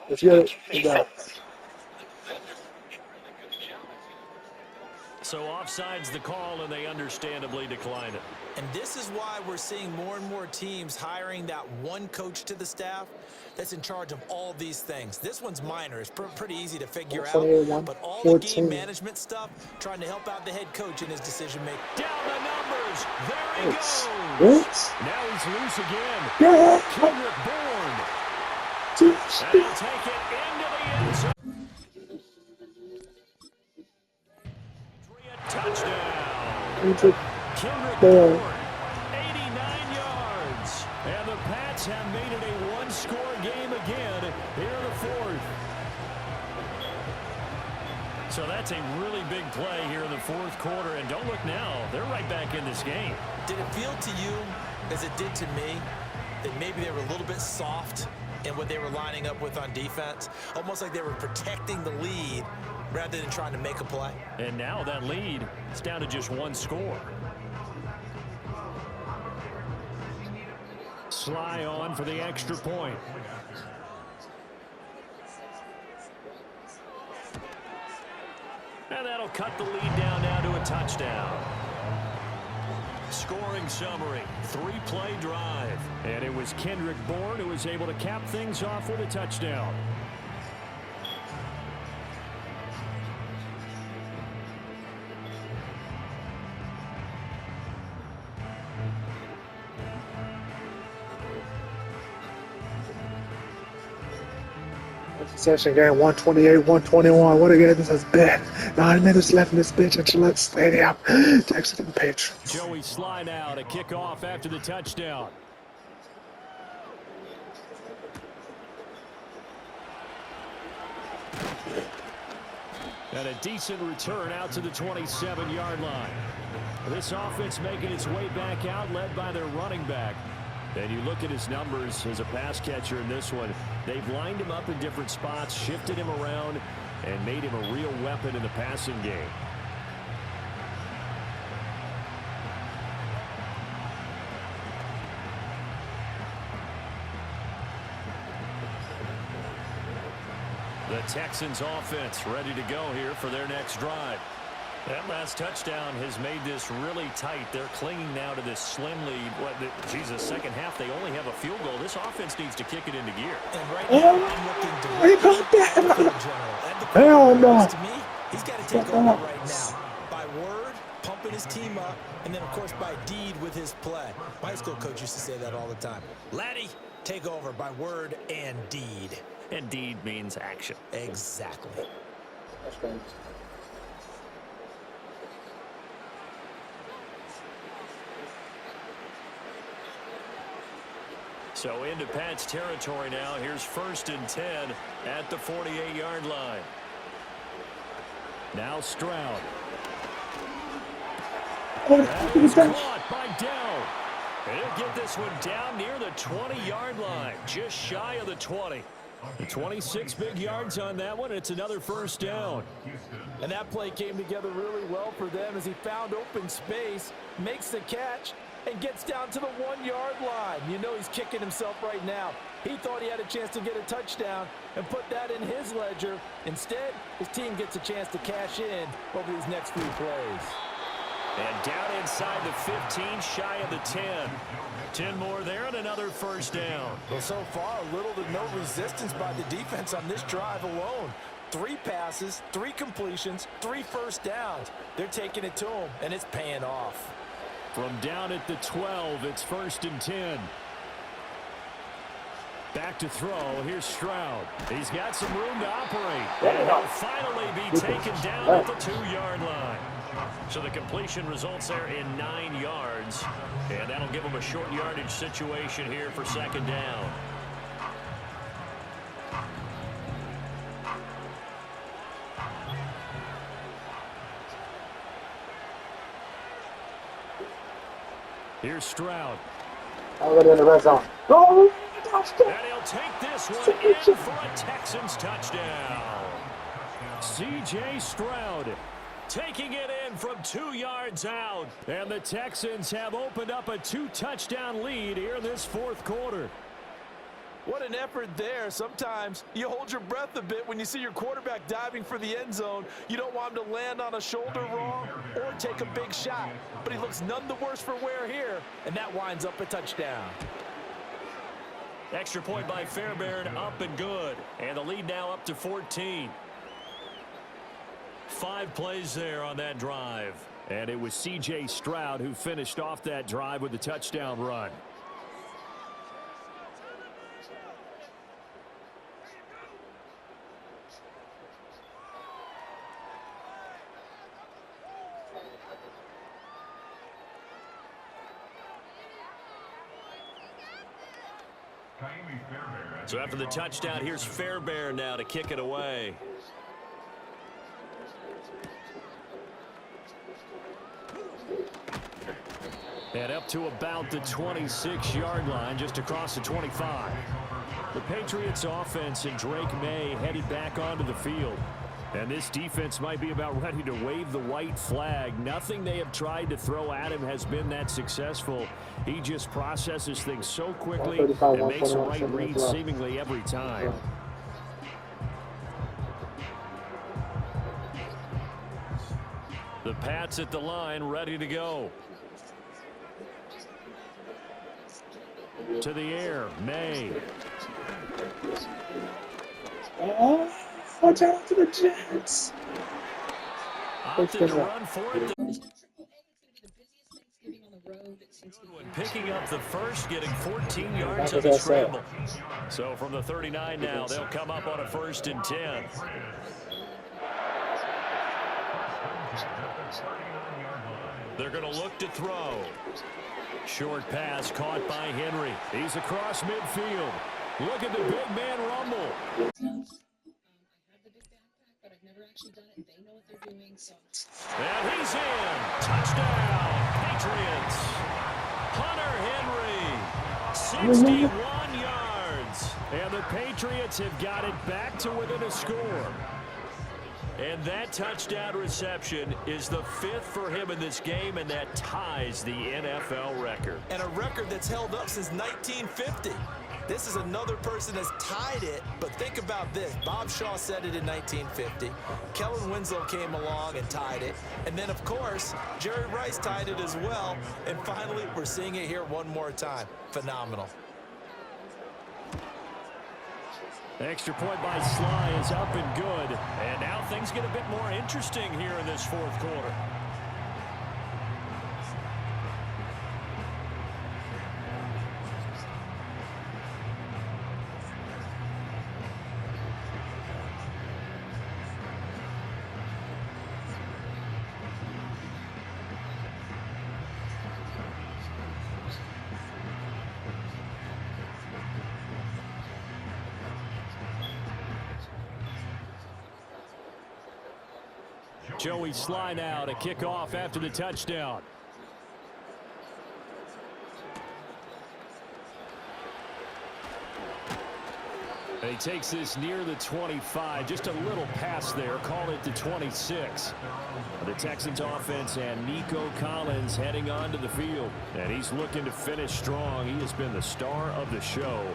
Let's get it. We got it. So offside's the call, and they understandably decline it. And this is why we're seeing more and more teams hiring that one coach to the staff that's in charge of all these things. This one's minor. It's pretty easy to figure out. But all the game management stuff, trying to help out the head coach in his decision-making. Down the numbers. There he goes. Now he's loose again. Kendrick Bourne. And he'll take it into the end zone. Touchdown. Kendrick Bourne, 89 yards. And the Pats have made it a one-score game again here in the fourth. So that's a really big play here in the fourth quarter. And don't look now, they're right back in this game. Did it feel to you, as it did to me, that maybe they were a little bit soft in what they were lining up with on defense? Almost like they were protecting the lead rather than trying to make a play. And now that lead is down to just one score. Sly on for the extra point. And that'll cut the lead down now to a touchdown. Scoring summary, 3-play drive. And it was Kendrick Bourne who was able to cap things off with a touchdown. Session game 128-121. What a game this has been. 9 minutes left in this bitch at Gillette Stadium. Texas and Patriots. Joey Sly now to kick off after the touchdown. And a decent return out to the 27-yard line. This offense making its way back out, led by their running back. And you look at his numbers as a pass catcher in this one. They've lined him up in different spots, shifted him around, and made him a real weapon in the passing game. The Texans offense ready to go here for their next drive. That last touchdown has made this really tight. They're clinging now to this slim lead. The second half, they only have a field goal. This offense needs to kick it into gear. And right now, I'm looking directly Hell no. To me, he's got to take over right now. By word, pumping his team up, and then, of course, by deed with his play. My high school coach used to say that all the time. Laddie, take over by word and deed. And deed means action. Exactly. That's right. So into Pat's territory now. Here's 1st and 10 at the 48-yard line. Now Stroud. That is caught by Dell. And he'll get this one down near the 20-yard line, just shy of the 20. 26 big yards on that one. It's another first down. And that play came together really well for them as he found open space, makes the catch, and gets down to the 1-yard line. You know he's kicking himself right now. He thought he had a chance to get a touchdown and put that in his ledger. Instead, his team gets a chance to cash in over these next few plays. And down inside the 15, shy of the 10. 10 more there and another first down. Well, so far, little to no resistance by the defense on this drive alone. 3 passes, 3 completions, 3 first downs. They're taking it to him, and it's paying off. From down at the 12, it's 1st and 10. Back to throw. Here's Stroud. He's got some room to operate. And he'll finally be taken down at the 2-yard line. So the completion results there in 9 yards. And that'll give him a short yardage situation here for 2nd down. Here's Stroud. Already in the red zone. Go! And he'll take this one in for a Texans touchdown. C.J. Stroud taking it in from 2 yards out. And the Texans have opened up a 2-touchdown lead here in this 4th quarter. What an effort there. Sometimes you hold your breath a bit when you see your quarterback diving for the end zone. You don't want him to land on a shoulder wrong or take a big shot. But he looks none the worse for wear here, and that winds up a touchdown. Extra point by Fairbairn, up and good. And the lead now up to 14. 5 plays there on that drive. And it was C.J. Stroud who finished off that drive with the touchdown run. So after the touchdown, here's Fairbairn now to kick it away. And up to about the 26-yard line, just across the 25. The Patriots offense and Drake May headed back onto the field. And this defense might be about ready to wave the white flag. Nothing they have tried to throw at him has been that successful. He just processes things so quickly and makes the right read seemingly every time. The Pats at the line, ready to go. To the air, May. Oh, watch out to the Jets. Opted to run for it. Picking up the first, getting 14 yards of the scramble. So from the 39 now, they'll come up on a 1st and 10. They're going to look to throw. Short pass caught by Henry. He's across midfield. Look at the big man rumble. And he's in. Touchdown, Patriots. Hunter Henry, 61 yards. And the Patriots have got it back to within a score. And that touchdown reception is the 5th for him in this game, and that ties the NFL record. And a record that's held up since 1950. This is another person that's tied it, but think about this. Bob Shaw said it in 1950. Kellen Winslow came along and tied it. And then, of course, Jerry Rice tied it as well. And finally, we're seeing it here one more time. Phenomenal. Extra point by Sly is up and good. And now things get a bit more interesting here in this 4th quarter. Joey Sly now to kick off after the touchdown. And he takes this near the 25. Just a little pass there. Call it the 26. The Texans offense and Nico Collins heading onto the field. And he's looking to finish strong. He has been the star of the show,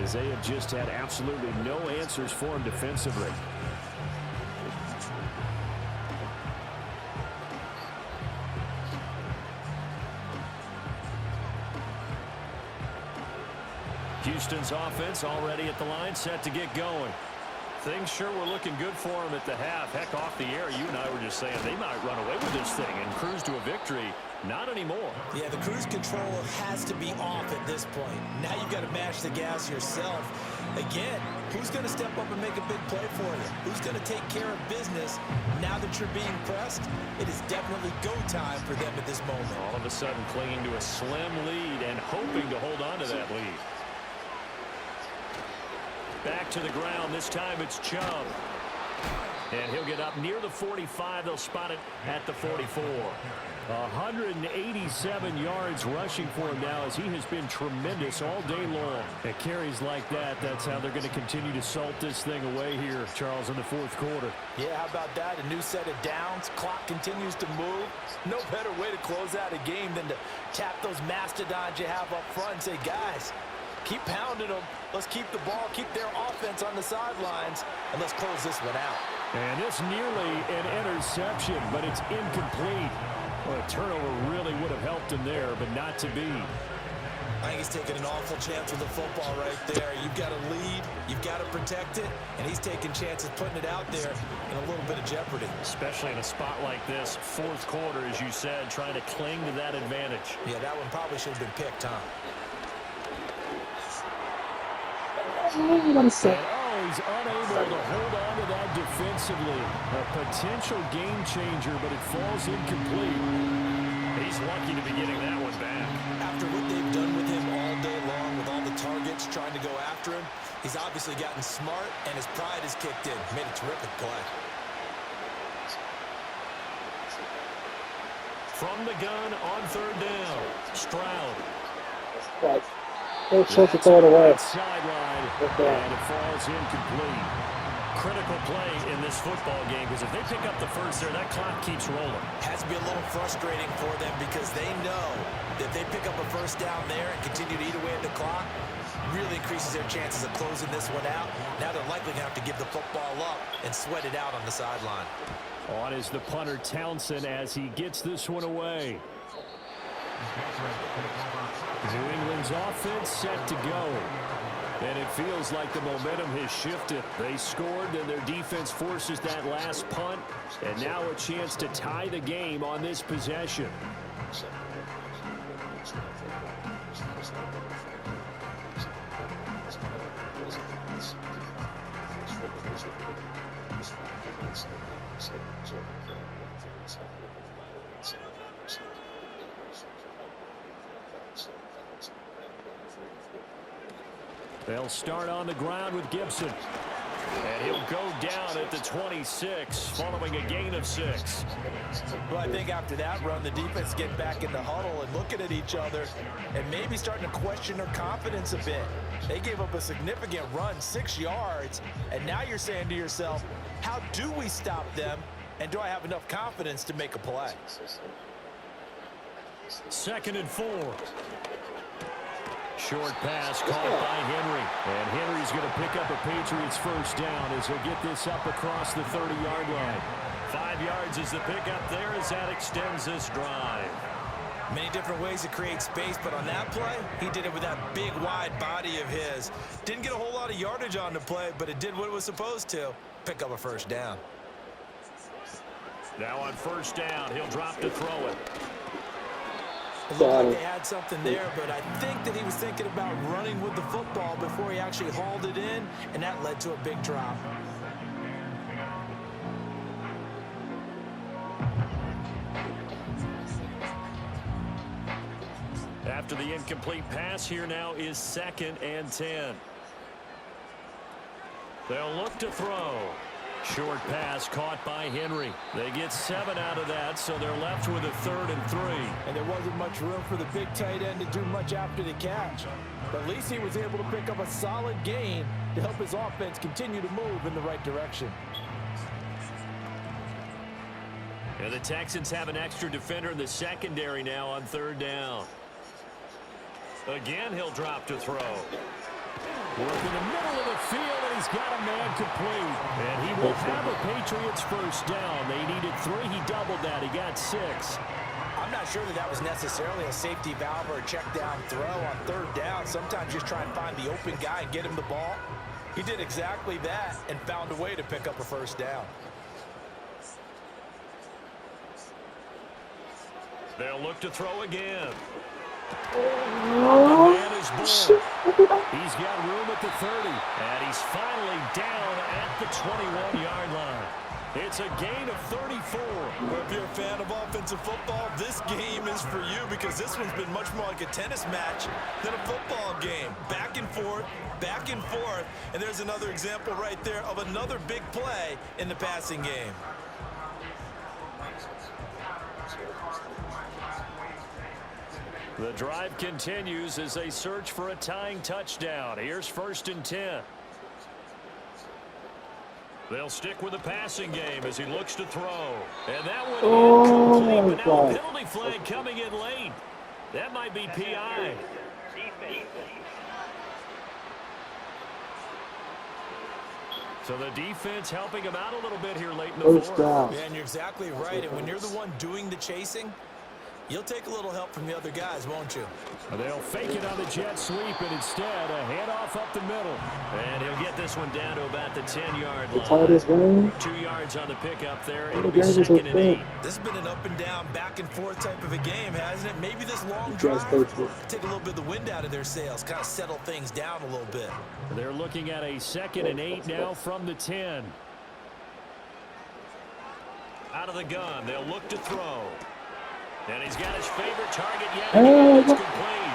as they have just had absolutely no answers for him defensively. Houston's offense already at the line, set to get going. Things sure were looking good for him at the half. Heck, off the air, you and I were just saying they might run away with this thing and cruise to a victory. Not anymore. Yeah, the cruise control has to be off at this point. Now you've got to mash the gas yourself. Again, who's going to step up and make a big play for you? Who's going to take care of business now that you're being pressed? It is definitely go time for them at this moment. All of a sudden clinging to a slim lead and hoping to hold on to that lead. Back to the ground. This time it's Chubb. And he'll get up near the 45. They'll spot it at the 44. 187 yards rushing for him now, as he has been tremendous all day long. At carries like that, that's how they're going to continue to salt this thing away here, Charles, in the 4th quarter. Yeah, how about that? A new set of downs. Clock continues to move. No better way to close out a game than to tap those mastodons you have up front and say, guys, Keep pounding them. Let's keep the ball, keep their offense on the sidelines, and let's close this one out. And it's nearly an interception, but it's incomplete. Well, a turnover really would have helped him there, but not to be. I think he's taking an awful chance with the football right there. You've got to lead, you've got to protect it, and he's taking chances putting it out there in a little bit of jeopardy. Especially in a spot like this, fourth quarter, as you said, trying to cling to that advantage. Yeah, that one probably should have been picked, huh? And, he's unable to hold on to that defensively. A potential game changer, but it falls incomplete. He's lucky to be getting that one back. After what they've done with him all day long, with all the targets trying to go after him, he's obviously gotten smart, and his pride has kicked in. Made a terrific play. From the gun on third down, Stroud. It's supposed to throw it away. Sideline, and it falls incomplete. Critical play in this football game, because if they pick up the first there, that clock keeps rolling. Has to be a little frustrating for them because they know that if they pick up a first down there and continue to eat away at the clock, really increases their chances of closing this one out. Now they're likely going to have to give the football up and sweat it out on the sideline. On is the punter Townsend as he gets this one away. New England's offense set to go. And it feels like the momentum has shifted. They scored, and their defense forces that last punt. And now a chance to tie the game on this possession. They'll start on the ground with Gibson. And he'll go down at the 26, following a gain of 6. Well, I think after that run, the defense get back in the huddle and looking at each other and maybe starting to question their confidence a bit. They gave up a significant run, 6 yards, and now you're saying to yourself, how do we stop them, and do I have enough confidence to make a play? 2nd and 4. Short pass caught by Henry. And Henry's going to pick up a Patriots first down as he'll get this up across the 30-yard line. 5 yards is the pickup there as that extends this drive. Many different ways to create space, but on that play, he did it with that big, wide body of his. Didn't get a whole lot of yardage on the play, but it did what it was supposed to. Pick up a first down. Now on first down, he'll drop to throw it. It looked like they had something there, but I think that he was thinking about running with the football before he actually hauled it in, and that led to a big drop. After the incomplete pass, here now is 2nd and 10. They'll look to throw. Short pass caught by Henry. They get 7 out of that, so they're left with a 3rd and 3. And there wasn't much room for the big tight end to do much after the catch. But at least he was able to pick up a solid gain to help his offense continue to move in the right direction. And the Texans have an extra defender in the secondary now on 3rd down. Again, he'll drop to throw. Work in the middle of the field, and he's got a man complete. And he will have a Patriots first down. They needed 3. He doubled that. He got 6. I'm not sure that was necessarily a safety valve or a check down throw on 3rd down. Sometimes just try and find the open guy and get him the ball. He did exactly that and found a way to pick up a first down. They'll look to throw again. The man is born. He's got room at the 30, and he's finally down at the 21-yard line. It's a gain of 34. Well, if you're a fan of offensive football, this game is for you because this one's been much more like a tennis match than a football game. Back and forth, and there's another example right there of another big play in the passing game. The drive continues as they search for a tying touchdown. Here's 1st and 10. They'll stick with the passing game as he looks to throw. And that one incomplete, but now a penalty flag coming in late. That might be PI. So the defense helping him out a little bit here late in the First fourth. down. Yeah, and you're exactly right. And when you're the one doing the chasing, you'll take a little help from the other guys, won't you? They'll fake it on the jet sweep, and instead a handoff up the middle. And he'll get this one down to about the 10-yard line. The tightest game. 2 yards on the pickup there. The It'll be game is 2nd and okay. 8. This has been an up and down, back and forth type of a game, hasn't it? Maybe this long You drive guys coach it. take a little bit of the wind out of their sails, kind of settle things down a little bit. They're looking at a 2nd and 8 now from the 10. Out of the gun, they'll look to throw. And he's got his favorite target yet. And it's complete.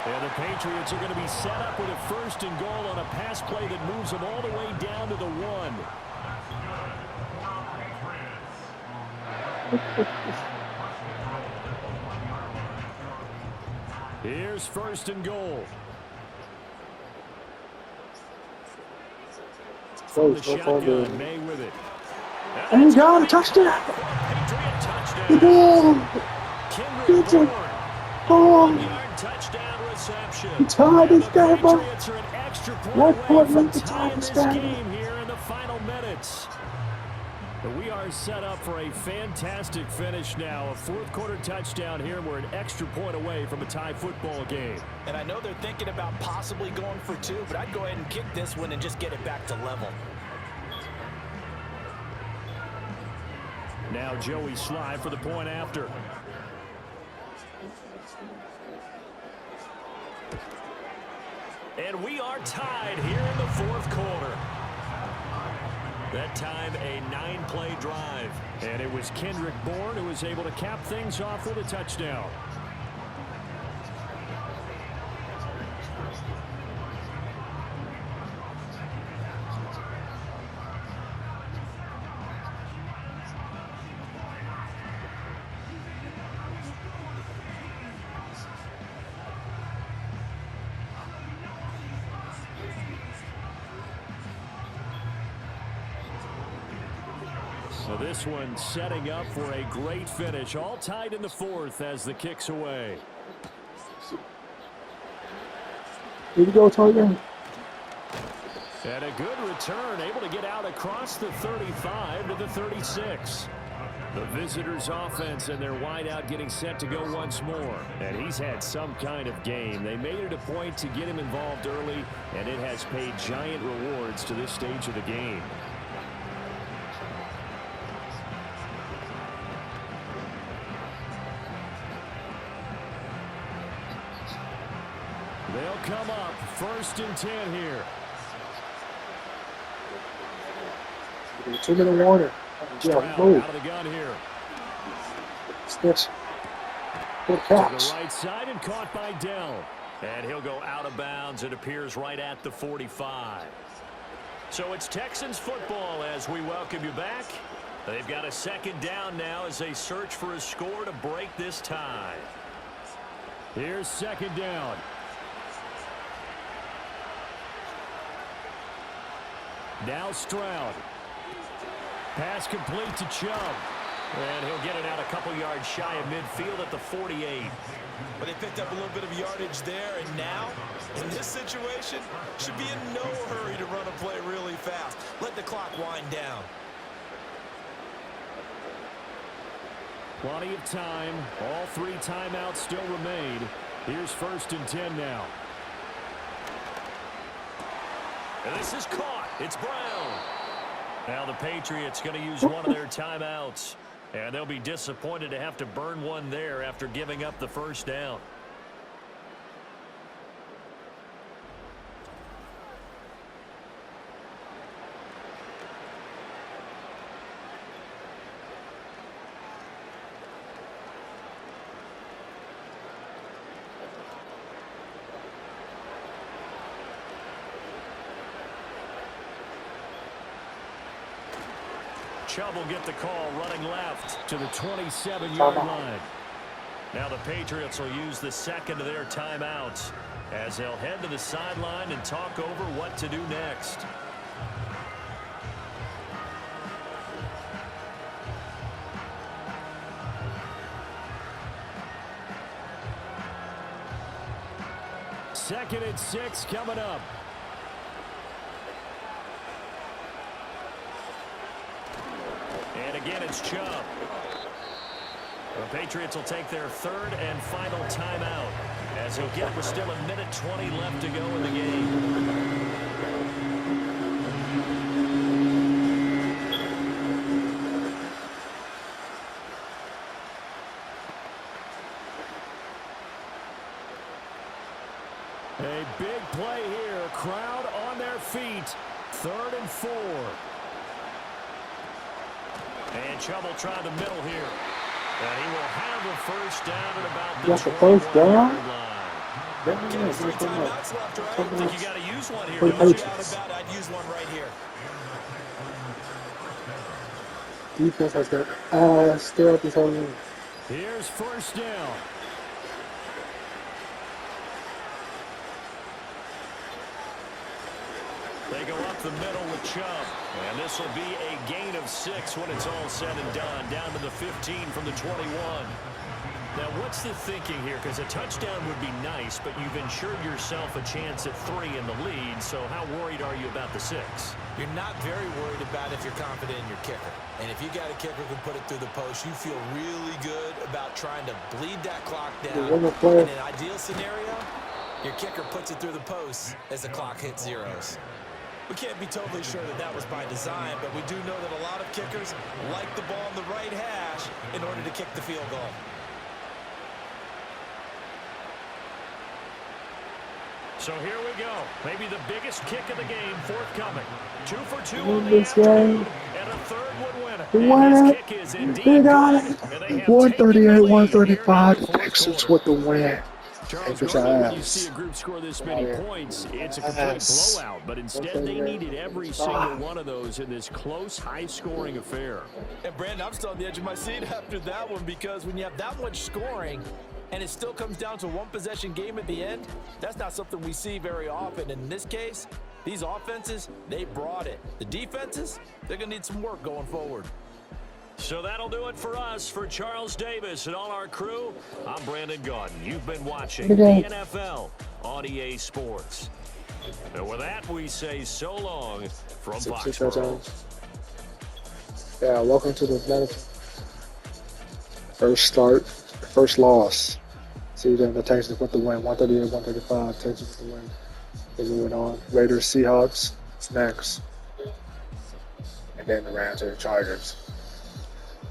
And the Patriots are going to be set up with a 1st and goal on a pass play that moves them all the way down to the 1. Here's 1st and goal. From the shotgun, May with it. And he got a touchdown. Patriot touchdown. The ball. Kendrick Bourne. Oh, 1-yard touchdown reception. he tied this game up. Patriots are an extra point 1 away point from left to tie tying this this game. game here in the final minutes. But we are set up for a fantastic finish now. A 4th quarter touchdown here, and we're an extra point away from a tie football game. And I know they're thinking about possibly going for 2, but I'd go ahead and kick this one and just get it back to level. Now Joey Sly for the point after. And we are tied here in the 4th quarter. That time a 9-play drive. And it was Kendrick Bourne who was able to cap things off with a touchdown. So this one setting up for a great finish. All tied in the 4th as the kick's away. Here we go, Tiger. And a good return, able to get out across the 35 to the 36. The visitors' offense and their wideout getting set to go once more. And he's had some kind of game. They made it a point to get him involved early, and it has paid giant rewards to this stage of the game. They'll come up 1st and 10 here. 2-minute warning. Stroud Yeah, move. out of the gun here. Snitch. Good To catch. the right side and caught by Dell. And he'll go out of bounds. It appears right at the 45. So it's Texans football as we welcome you back. They've got a 2nd down now as they search for a score to break this tie. Here's 2nd down. Now Stroud. Pass complete to Chubb. And he'll get it out a couple yards shy of midfield at the 48. But they picked up a little bit of yardage there, and now, in this situation, should be in no hurry to run a play really fast. Let the clock wind down. Plenty of time. All 3 timeouts still remain. Here's 1st and 10 now. And this is caught. It's Brown. Now the Patriots going to use one of their timeouts. And they'll be disappointed to have to burn one there after giving up the 1st down. Chubb will get the call running left to the 27-yard line. Now the Patriots will use the 2nd of their timeouts as they'll head to the sideline and talk over what to do next. Second and 6 coming up. again, it's Chubb. The Patriots will take their third and final timeout. As he'll get it with still 1:20 left to go in the game. A big play here. Crowd on their feet. 3rd and 4. And Chubb will try the middle here. And he will have a first down at about the That's the first down? line. Getting 3 timeouts left, right? I think you got to use one here. For the Don't you? Patriots. I'd use one right here. Defense has got still up this whole game. Here's first down. They go up the middle with Chubb. And this will be a gain of 6 when it's all said and done. Down to the 15 from the 21. Now, what's the thinking here? Because a touchdown would be nice, but you've ensured yourself a chance at 3 in the lead. So how worried are you about the 6? You're not very worried about if you're confident in your kicker. And if you got a kicker who can put it through the post, you feel really good about trying to bleed that clock down. In an ideal scenario, your kicker puts it through the post as the clock hits zeros. We can't be totally sure that that was by design, but we do know that a lot of kickers like the ball in the right hash in order to kick the field goal. So here we go. Maybe the biggest kick of the game forthcoming. 2 for 2 In on the this game. and a third would win it. Win And it. this kick is indeed They got good. it. And they have 138, taken the lead 135. here in the fourth Texans quarter. with the win. Charles, Patriots normally when you ass. see a group score this many points, it's a complete Ass. blowout. But instead, they needed every single one of those in this close, high-scoring affair. And Brandon, I'm still on the edge of my seat after that one, because when you have that much scoring and it still comes down to one possession game at the end, that's not something we see very often. In this case, these offenses, they brought it. The defenses, they're going to need some work going forward. So that'll do it for us. For Charles Davis and all our crew, I'm Brandon Gaudin. You've been watching the NFL on EA Sports. And with that, we say so long from Foxborough. Yeah, welcome to the first start, first loss. See, then the Texans with the win, 138, 135. Texans with the win. They're moving on. Raiders, Seahawks, it's next. And then the Rams and the Chargers.